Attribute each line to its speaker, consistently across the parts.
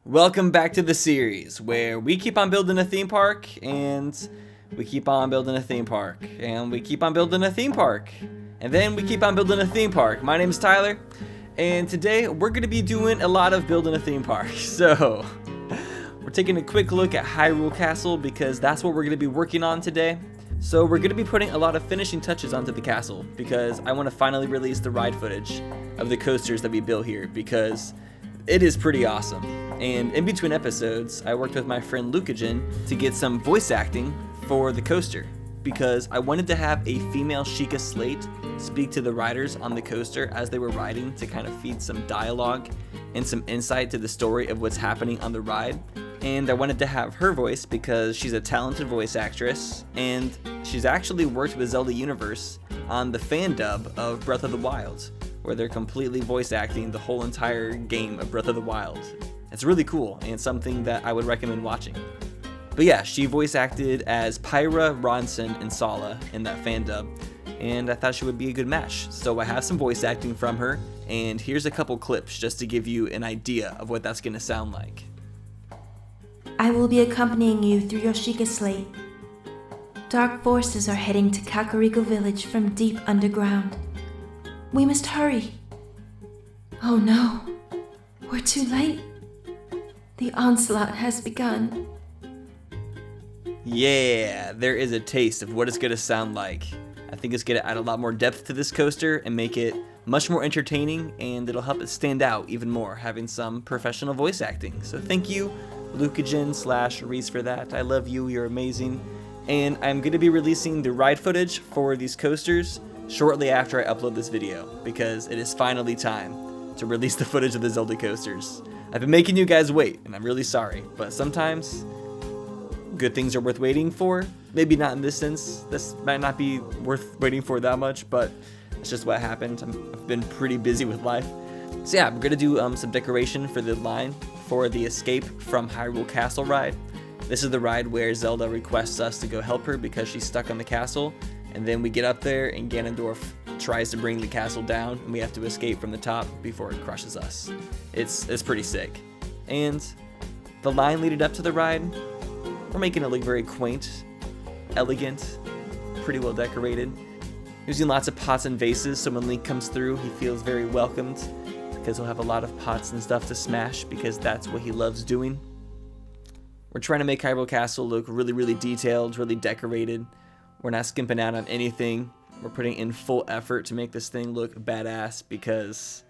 Speaker 1: Welcome back to the series where we keep on building a theme park and we keep on building a theme park and we keep on building a theme park and then we keep on building a theme park. My name is Tyler and today we're going to be doing a lot of building a theme park. So we're taking a quick look at Hyrule Castle because that's what we're going to be working on today. So we're going to be putting a lot of finishing touches onto the castle because I want to finally release the ride footage of the coasters that we built here because it is pretty awesome. And in between episodes, I worked with my friend Lucagen to get some voice acting for the coaster because I wanted to have a female Sheikah Slate speak to the riders on the coaster as they were riding to kind of feed some dialogue and some insight to the story of what's happening on the ride. And I wanted to have her voice because she's a talented voice actress and she's actually worked with Zelda Universe on the fan dub of Breath of the Wild, where they're completely voice acting the whole entire game of Breath of the Wild. It's really cool and something that I would recommend watching. But yeah, she voice acted as Pyra, Ronson, and Sala in that fan dub, and I thought she would be a good match. So I have some voice acting from her, and here's a couple clips just to give you an idea of what that's gonna sound like.
Speaker 2: I will be accompanying you through your Sheikah Slate. Dark forces are heading to Kakariko Village from deep underground. We must hurry. Oh no, we're too late. The onslaught has begun.
Speaker 1: Yeah, there is a taste of what it's gonna sound like. I think it's gonna add a lot more depth to this coaster and make it much more entertaining, and it'll help it stand out even more having some professional voice acting. So thank you, Lucagen/Reese, for that. I love you, you're amazing. And I'm gonna be releasing the ride footage for these coasters shortly after I upload this video because it is finally time to release the footage of the Zelda coasters. I've been making you guys wait, and I'm really sorry, but sometimes good things are worth waiting for. Maybe not in this sense. This might not be worth waiting for that much, but it's just what happened. I've been pretty busy with life. So yeah, I'm gonna do some decoration for the line for the Escape from Hyrule Castle ride. This is the ride where Zelda requests us to go help her because she's stuck on the castle, and then we get up there and Ganondorf tries to bring the castle down and we have to escape from the top before it crushes us. It's pretty sick. And the line leading up to the ride, we're making it look very quaint, elegant, pretty well decorated. Using lots of pots and vases so when Link comes through he feels very welcomed because he'll have a lot of pots and stuff to smash because that's what he loves doing. We're trying to make Hyrule Castle look really, really detailed, really decorated. We're not skimping out on anything. We're putting in full effort to make this thing look badass because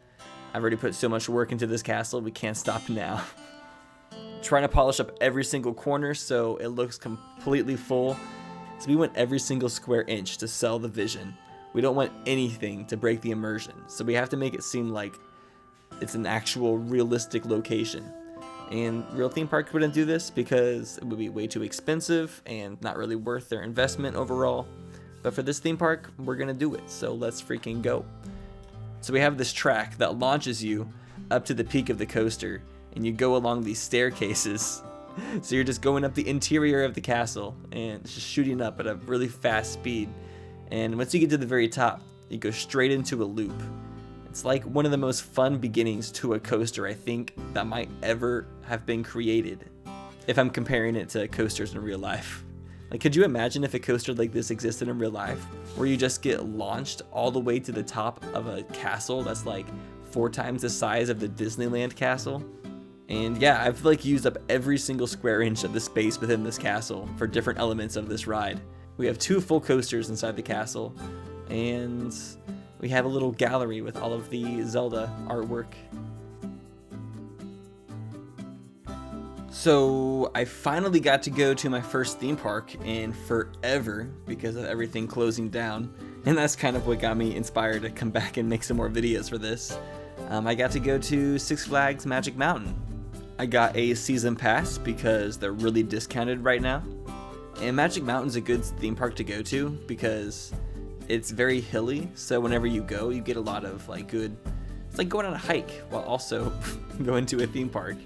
Speaker 1: I've already put so much work into this castle, we can't stop now. Trying to polish up every single corner so it looks completely full. So we want every single square inch to sell the vision. We don't want anything to break the immersion. So we have to make it seem like it's an actual realistic location. And real theme parks wouldn't do this because it would be way too expensive and not really worth their investment overall. But for this theme park, we're gonna do it, so let's freaking go. So we have this track that launches you up to the peak of the coaster, and you go along these staircases. So you're just going up the interior of the castle, and it's just shooting up at a really fast speed. And once you get to the very top, you go straight into a loop. It's like one of the most fun beginnings to a coaster I think that might ever have been created, if I'm comparing it to coasters in real life. Like, could you imagine if a coaster like this existed in real life, where you just get launched all the way to the top of a castle that's like 4 times the size of the Disneyland castle? And yeah, I've like used up every single square inch of the space within this castle for different elements of this ride. We have 2 full coasters inside the castle, and we have a little gallery with all of the Zelda artwork. So I finally got to go to my first theme park in forever because of everything closing down, and that's kind of what got me inspired to come back and make some more videos for this. I got to go to Six Flags Magic Mountain. I got a season pass because they're really discounted right now, and Magic Mountain's a good theme park to go to because it's very hilly, so whenever you go you get a lot of like good, it's like going on a hike while also going to a theme park.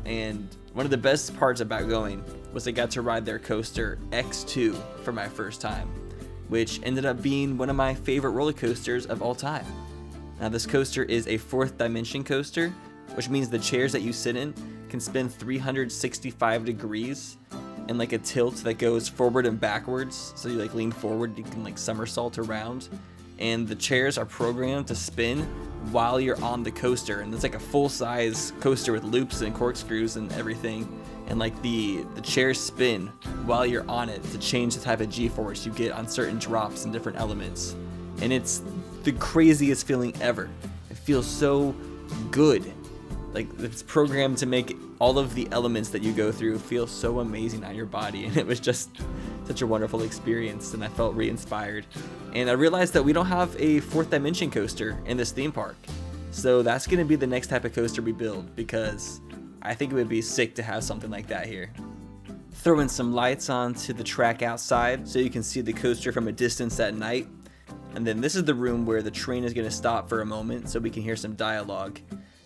Speaker 1: And one of the best parts about going was I got to ride their coaster X2 for my first time, which ended up being one of my favorite roller coasters of all time. Now this coaster is a 4th dimension coaster, which means the chairs that you sit in can spin 365 degrees and like a tilt that goes forward and backwards. So you like lean forward, you can like somersault around. And the chairs are programmed to spin while you're on the coaster. And it's like a full-size coaster with loops and corkscrews and everything. And like the chairs spin while you're on it to change the type of G-force you get on certain drops and different elements. And it's the craziest feeling ever. It feels so good. Like it's programmed to make all of the elements that you go through feel so amazing on your body. And it was just such a wonderful experience, and I felt re-inspired. And I realized that we don't have a 4th dimension coaster in this theme park. So that's gonna be the next type of coaster we build, because I think it would be sick to have something like that here. Throw in some lights onto the track outside so you can see the coaster from a distance at night. And then this is the room where the train is gonna stop for a moment so we can hear some dialogue.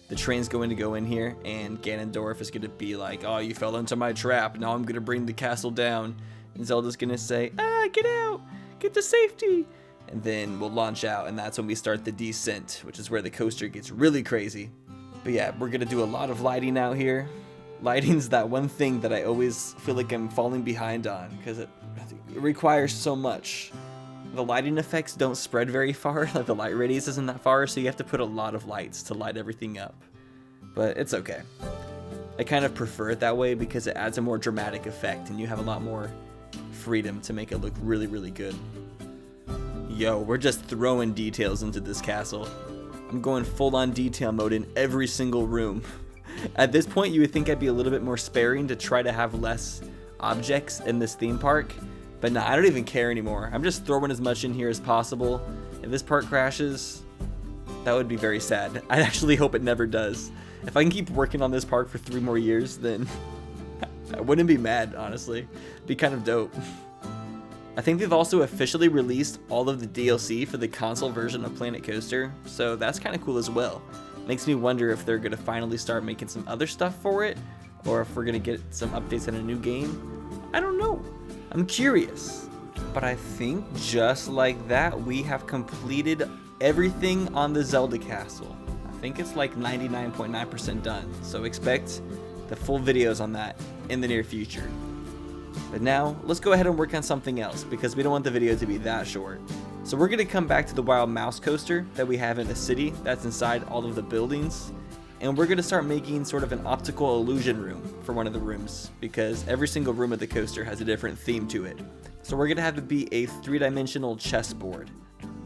Speaker 1: The train's going to go in here, and Ganondorf is gonna be like, "Oh, you fell into my trap, now I'm gonna bring the castle down." And Zelda's gonna say, "Ah, get out, get to safety." And then we'll launch out, and that's when we start the descent, which is where the coaster gets really crazy. But yeah, we're gonna do a lot of lighting out here. Lighting's that one thing that I always feel like I'm falling behind on, because it requires so much. The lighting effects don't spread very far, like the light radius isn't that far, so you have to put a lot of lights to light everything up. But it's okay. I kind of prefer it that way because it adds a more dramatic effect, and you have a lot more freedom to make it look really, really good. Yo, we're just throwing details into this castle. I'm going full on detail mode in every single room. At this point, you would think I'd be a little bit more sparing to try to have less objects in this theme park, but nah, I don't even care anymore. I'm just throwing as much in here as possible. If this part crashes, that would be very sad. I actually hope it never does. If I can keep working on this park for 3 more years, then I wouldn't be mad, honestly. It'd be kind of dope. I think they've also officially released all of the DLC for the console version of Planet Coaster, so that's kind of cool as well. Makes me wonder if they're going to finally start making some other stuff for it, or if we're going to get some updates in a new game. I don't know. I'm curious. But I think just like that, we have completed everything on the Zelda castle. I think it's like 99.9% done, so expect the full videos on that in the near future. But now, let's go ahead and work on something else, because we don't want the video to be that short. So we're going to come back to the Wild Mouse coaster that we have in the city that's inside all of the buildings. And we're going to start making sort of an optical illusion room for one of the rooms, because every single room of the coaster has a different theme to it. So we're going to have it be a 3-dimensional chessboard.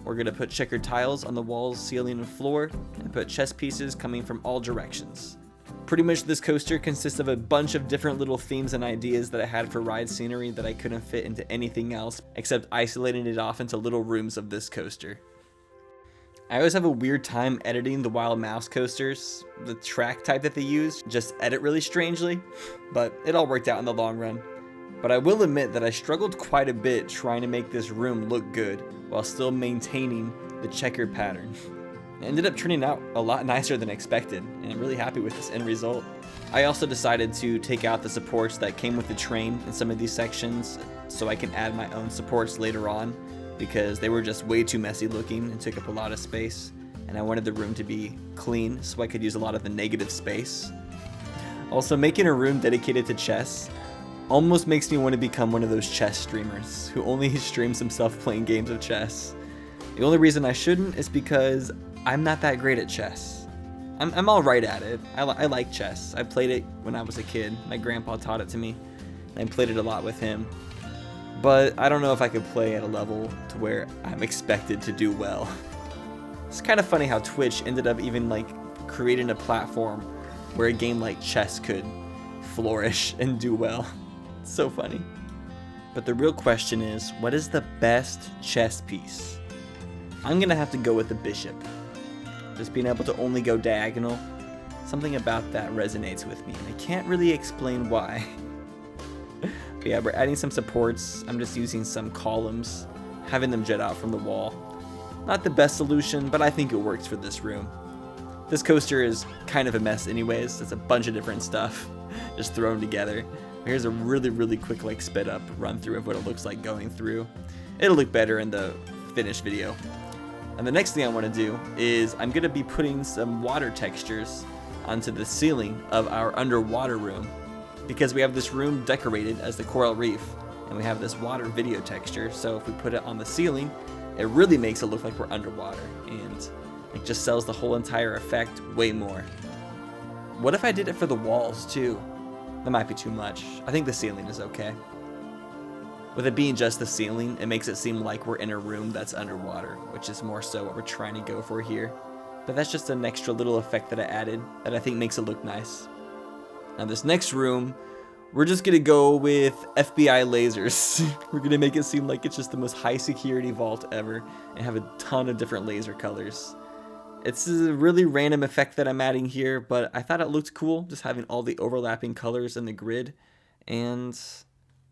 Speaker 1: We're going to put checkered tiles on the walls, ceiling, and floor, and put chess pieces coming from all directions. Pretty much this coaster consists of a bunch of different little themes and ideas that I had for ride scenery that I couldn't fit into anything else except isolating it off into little rooms of this coaster. I always have a weird time editing the Wild Mouse coasters. The track type that they use just edit really strangely, but it all worked out in the long run. But I will admit that I struggled quite a bit trying to make this room look good while still maintaining the checkered pattern. It ended up turning out a lot nicer than expected, and I'm really happy with this end result. I also decided to take out the supports that came with the train in some of these sections so I can add my own supports later on, because they were just way too messy looking and took up a lot of space, and I wanted the room to be clean so I could use a lot of the negative space. Also, making a room dedicated to chess almost makes me want to become one of those chess streamers who only streams himself playing games of chess. The only reason I shouldn't is because I'm not that great at chess. I'm alright at it. I like chess. I played it when I was a kid. My grandpa taught it to me, and I played it a lot with him. But I don't know if I could play at a level to where I'm expected to do well. It's kind of funny how Twitch ended up even like creating a platform where a game like chess could flourish and do well. It's so funny. But the real question is, what is the best chess piece? I'm gonna have to go with the bishop. Just being able to only go diagonal, something about that resonates with me, and I can't really explain why. But yeah, we're adding some supports. I'm just using some columns, having them jet out from the wall. Not the best solution, but I think it works for this room. This coaster is kind of a mess anyways. It's a bunch of different stuff just thrown together. Here's a really, really quick like sped up run through of what it looks like going through. It'll look better in the finished video. And the next thing I want to do is I'm going to be putting some water textures onto the ceiling of our underwater room, because we have this room decorated as the coral reef, and we have this water video texture, so if we put it on the ceiling, it really makes it look like we're underwater, and it just sells the whole entire effect way more. What if I did it for the walls too? That might be too much. I think the ceiling is okay. With it being just the ceiling, it makes it seem like we're in a room that's underwater, which is more so what we're trying to go for here. But that's just an extra little effect that I added that I think makes it look nice. Now this next room, we're just gonna go with FBI lasers. We're gonna make it seem like it's just the most high security vault ever and have a ton of different laser colors. It's a really random effect that I'm adding here, but I thought it looked cool, just having all the overlapping colors in the grid. And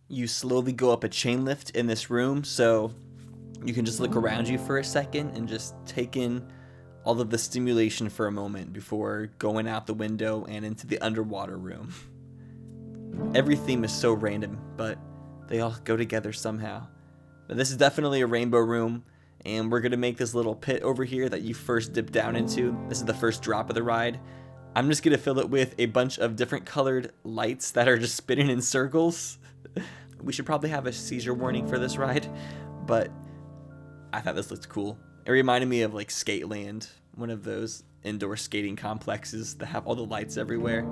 Speaker 1: you slowly go up a chain lift in this room, so you can just look around you for a second and just take in all of the stimulation for a moment before going out the window and into the underwater room. Every theme is so random, but they all go together somehow. But this is definitely a rainbow room, and we're gonna make this little pit over here that you first dip down into. This is the first drop of the ride. I'm just gonna fill it with a bunch of different colored lights that are just spinning in circles. We should probably have a seizure warning for this ride, but I thought this looked cool. It reminded me of like Skateland, one of those indoor skating complexes that have all the lights everywhere.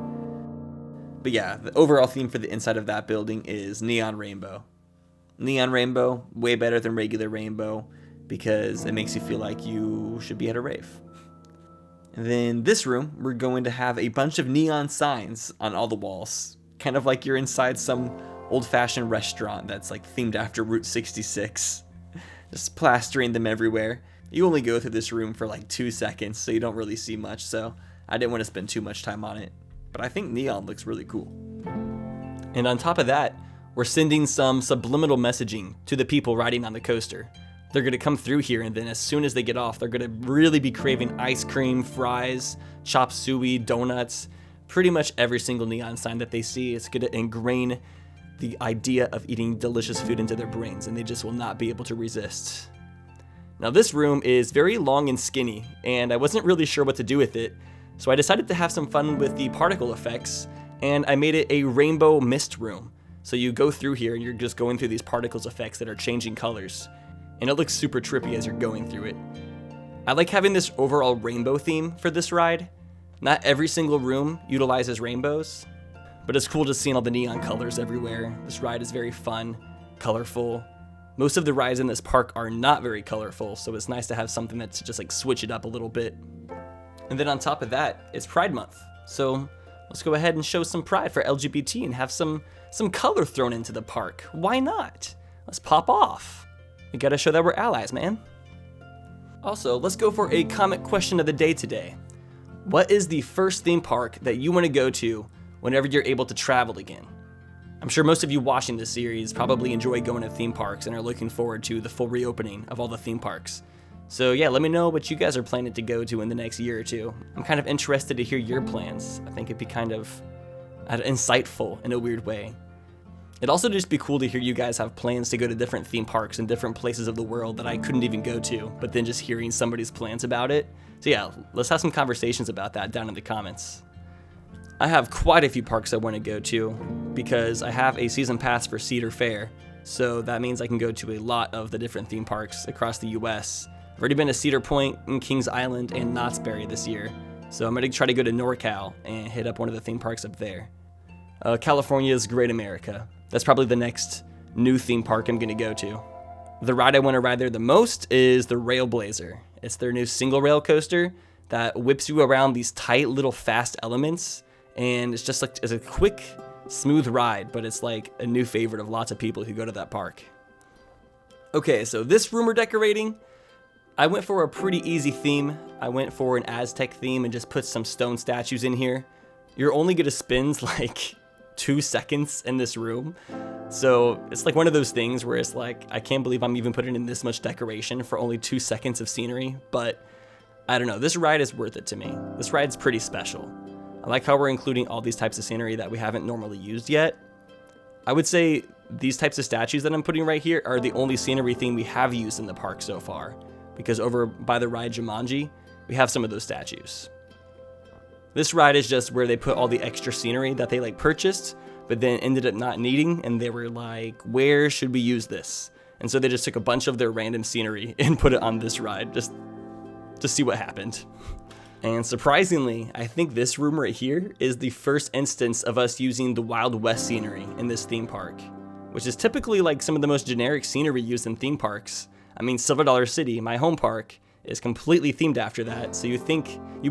Speaker 1: But yeah, the overall theme for the inside of that building is neon rainbow. Neon rainbow, way better than regular rainbow, because it makes you feel like you should be at a rave. And then this room, we're going to have a bunch of neon signs on all the walls, kind of like you're inside some old-fashioned restaurant that's like themed after Route 66. Just plastering them everywhere. You only go through this room for like 2 seconds, so you don't really see much, so I didn't want to spend too much time on it. But I think neon looks really cool. And on top of that, we're sending some subliminal messaging to the people riding on the coaster. They're gonna come through here, and then as soon as they get off, they're gonna really be craving ice cream, fries, chop suey, donuts. Pretty much every single neon sign that they see is gonna ingrain the idea of eating delicious food into their brains, and they just will not be able to resist. Now this room is very long and skinny, and I wasn't really sure what to do with it, so I decided to have some fun with the particle effects, and I made it a rainbow mist room. So you go through here and you're just going through these particles effects that are changing colors, and it looks super trippy as you're going through it. I like having this overall rainbow theme for this ride. Not every single room utilizes rainbows, but it's cool just seeing all the neon colors everywhere. This ride is very fun, colorful. Most of the rides in this park are not very colorful, so it's nice to have something that's just like switch it up a little bit. And then on top of that, it's Pride Month. So let's go ahead and show some pride for LGBT and have some color thrown into the park. Why not? Let's pop off. We gotta show that we're allies, man. Also, let's go for a comment question of the day today. What is the first theme park that you want to go to whenever you're able to travel again? I'm sure most of you watching this series probably enjoy going to theme parks and are looking forward to the full reopening of all the theme parks. So yeah, let me know what you guys are planning to go to in the next year or two. I'm kind of interested to hear your plans. I think it'd be kind of insightful in a weird way. It'd also just be cool to hear you guys have plans to go to different theme parks in different places of the world that I couldn't even go to, but then just hearing somebody's plans about it. So yeah, let's have some conversations about that down in the comments. I have quite a few parks I want to go to because I have a season pass for Cedar Fair, so that means I can go to a lot of the different theme parks across the US. I've already been to Cedar Point and Kings Island and Knott's Berry this year, so I'm going to try to go to NorCal and hit up one of the theme parks up there. California's Great America. That's probably the next new theme park I'm going to go to. The ride I want to ride there the most is the Railblazer. It's their new single rail coaster that whips you around these tight little fast elements, and it's just like it's a quick, smooth ride, but it's like a new favorite of lots of people who go to that park. Okay, so this room we're decorating, I went for a pretty easy theme. I went for an Aztec theme and just put some stone statues in here. You're only going to spend like 2 seconds in this room. So it's like one of those things where it's like, I can't believe I'm even putting in this much decoration for only 2 seconds of scenery, but I don't know, this ride is worth it to me. This ride's pretty special. I like how we're including all these types of scenery that we haven't normally used yet. I would say these types of statues that I'm putting right here are the only scenery theme we have used in the park so far, because over by the ride Jumanji, we have some of those statues. This ride is just where they put all the extra scenery that they like purchased, but then ended up not needing, and they were like, where should we use this? And so they just took a bunch of their random scenery and put it on this ride, just to see what happened. And surprisingly, I think this room right here is the first instance of us using the Wild West scenery in this theme park, which is typically like some of the most generic scenery used in theme parks. I mean, Silver Dollar City, my home park, is completely themed after that, so you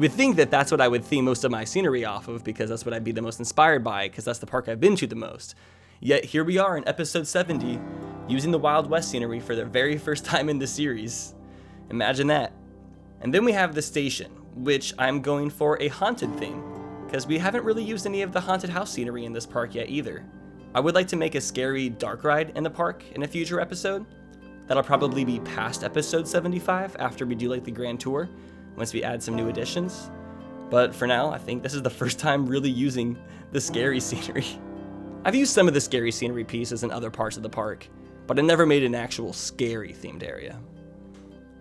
Speaker 1: would think that that's what I would theme most of my scenery off of, because that's what I'd be the most inspired by, because that's the park I've been to the most. Yet here we are in episode 70, using the Wild West scenery for the very first time in the series. Imagine that. And then we have the station, which I'm going for a haunted theme, because we haven't really used any of the haunted house scenery in this park yet either. I would like to make a scary dark ride in the park in a future episode. That'll probably be past episode 75 after we do like the grand tour, once we add some new additions. But for now, I think this is the first time really using the scary scenery. I've used some of the scary scenery pieces in other parts of the park, but I never made an actual scary themed area.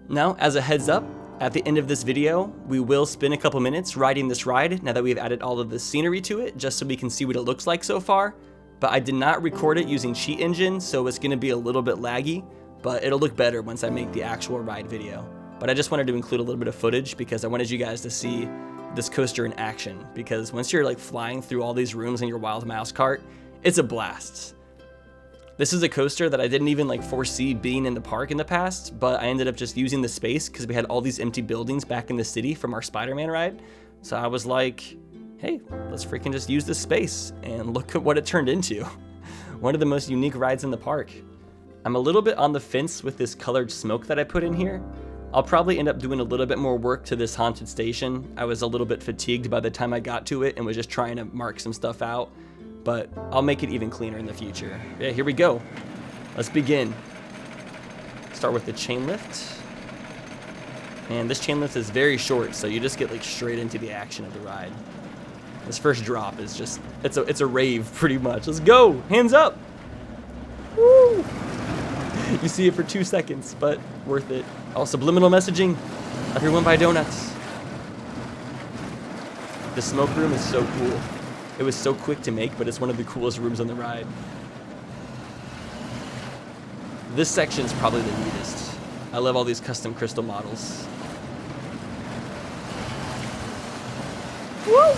Speaker 1: Now, as a heads up, at the end of this video, we will spend a couple minutes riding this ride now that we've added all of the scenery to it, just so we can see what it looks like so far. But I did not record it using Cheat Engine, so it's gonna be a little bit laggy, but it'll look better once I make the actual ride video. But I just wanted to include a little bit of footage because I wanted you guys to see this coaster in action, because once you're like flying through all these rooms in your Wild Mouse cart, it's a blast. This is a coaster that I didn't even like foresee being in the park in the past, but I ended up just using the space because we had all these empty buildings back in the city from our Spider-Man ride. So I was like, hey, let's freaking just use this space, and look at what it turned into. One of the most unique rides in the park. I'm a little bit on the fence with this colored smoke that I put in here. I'll probably end up doing a little bit more work to this haunted station. I was a little bit fatigued by the time I got to it and was just trying to mark some stuff out, but I'll make it even cleaner in the future. Yeah, here we go. Let's begin. Start with the chain lift. And this chain lift is very short, so you just get like straight into the action of the ride. This first drop is just, it's a rave pretty much. Let's go, hands up. Woo! You see it for 2 seconds, but worth it. Oh, subliminal messaging. Everyone buy donuts. The smoke room is so cool. It was so quick to make, but it's one of the coolest rooms on the ride. This section's probably the neatest. I love all these custom crystal models. Woo!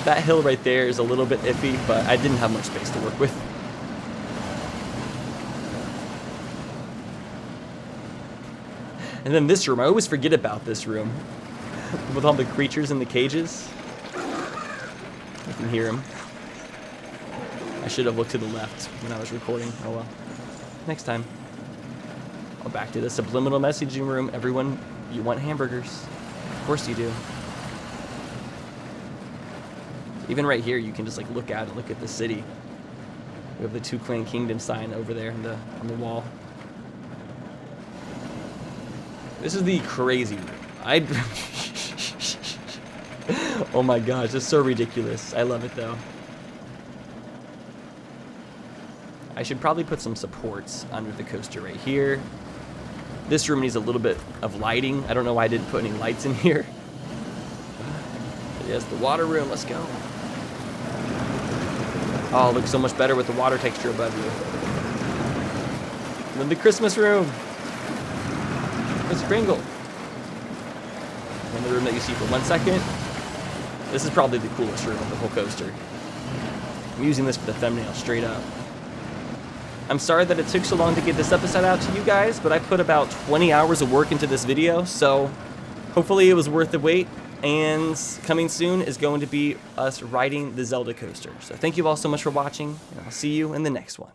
Speaker 1: That hill right there is a little bit iffy, but I didn't have much space to work with. And then this room, I always forget about this room. With all the creatures in the cages. I can hear them. I should have looked to the left when I was recording. Oh well. Next time. Oh, back to the subliminal messaging room. Everyone, you want hamburgers. Of course you do. Even right here, you can just like look out and look at the city. We have the Two Clan Kingdom sign over there on the wall. This is the crazy room. Oh my gosh, it's so ridiculous. I love it though. I should probably put some supports under the coaster right here. This room needs a little bit of lighting. I don't know why I didn't put any lights in here. But yes, the water room, let's go. Oh, it looks so much better with the water texture above you. And then the Christmas room. It's Kringle. And the room that you see for 1 second. This is probably the coolest room of the whole coaster. I'm using this for the thumbnail straight up. I'm sorry that it took so long to get this episode out to you guys, but I put about 20 hours of work into this video, so hopefully it was worth the wait. And coming soon is going to be us riding the Zelda coaster. So thank you all so much for watching, and I'll see you in the next one.